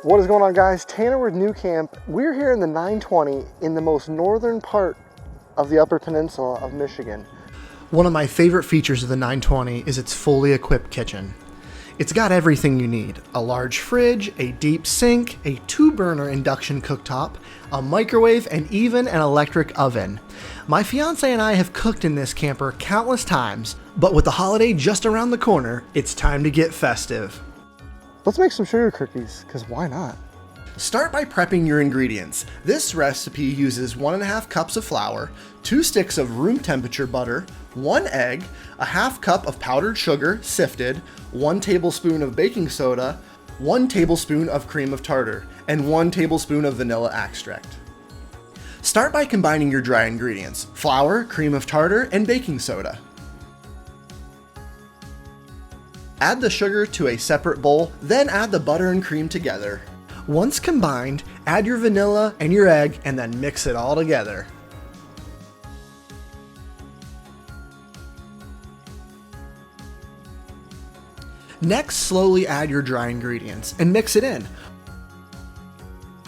What is going on, guys? Tanner with nuCamp. We're here in the 920 in the most northern part of the Upper Peninsula of Michigan. One of my favorite features of the 920 is its fully equipped kitchen. It's got everything you need: a large fridge, a deep sink, a 2-burner induction cooktop, a microwave, and even an electric oven. My fiance and I have cooked in this camper countless times, but with the holiday just around the corner, it's time to get festive. Let's make some sugar cookies, because why not? Start by prepping your ingredients. This recipe uses 1.5 cups of flour, 2 sticks of room temperature butter, 1 egg, a half cup of powdered sugar, sifted, 1 tablespoon of baking soda, 1 tablespoon of cream of tartar, and 1 tablespoon of vanilla extract. Start by combining your dry ingredients: flour, cream of tartar, and baking soda. Add the sugar to a separate bowl, then add the butter and cream together. Once combined, add your vanilla and your egg and then mix it all together. Next, slowly add your dry ingredients and mix it in.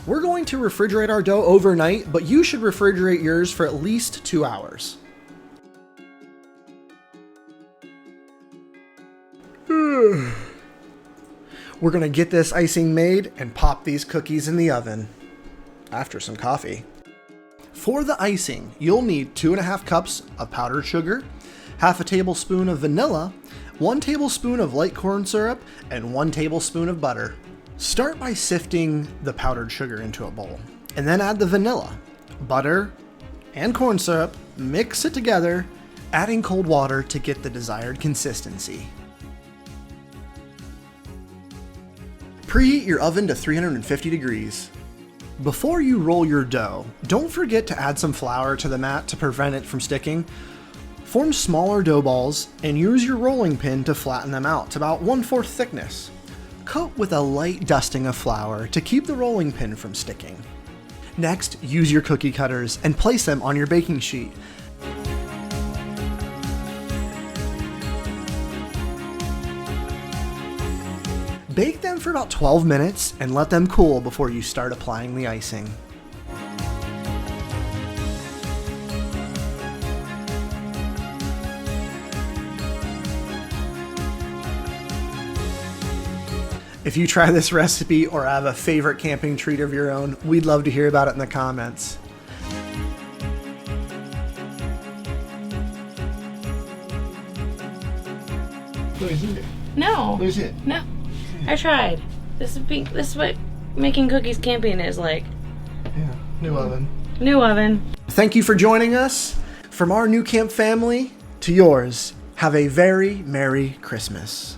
We're going to refrigerate our dough overnight, but you should refrigerate yours for at least 2 hours. We're gonna get this icing made and pop these cookies in the oven after some coffee. For the icing, you'll need 2.5 cups of powdered sugar, half a tablespoon of vanilla, 1 tablespoon of light corn syrup, and 1 tablespoon of butter. Start by sifting the powdered sugar into a bowl, and then add the vanilla, butter, and corn syrup. Mix it together, adding cold water to get the desired consistency. Preheat your oven to 350 degrees. Before you roll your dough, don't forget to add some flour to the mat to prevent it from sticking. Form smaller dough balls and use your rolling pin to flatten them out to about 1/4 thickness. Coat with a light dusting of flour to keep the rolling pin from sticking. Next, use your cookie cutters and place them on your baking sheet. Bake them for about 12 minutes and let them cool before you start applying the icing. If you try this recipe or have a favorite camping treat of your own, we'd love to hear about it in the comments. Let me see it. No. Let me see it. No. I tried. This is what making cookies camping is like. Yeah, new oven. New oven. Thank you for joining us. From our nuCamp family to yours, have a very Merry Christmas.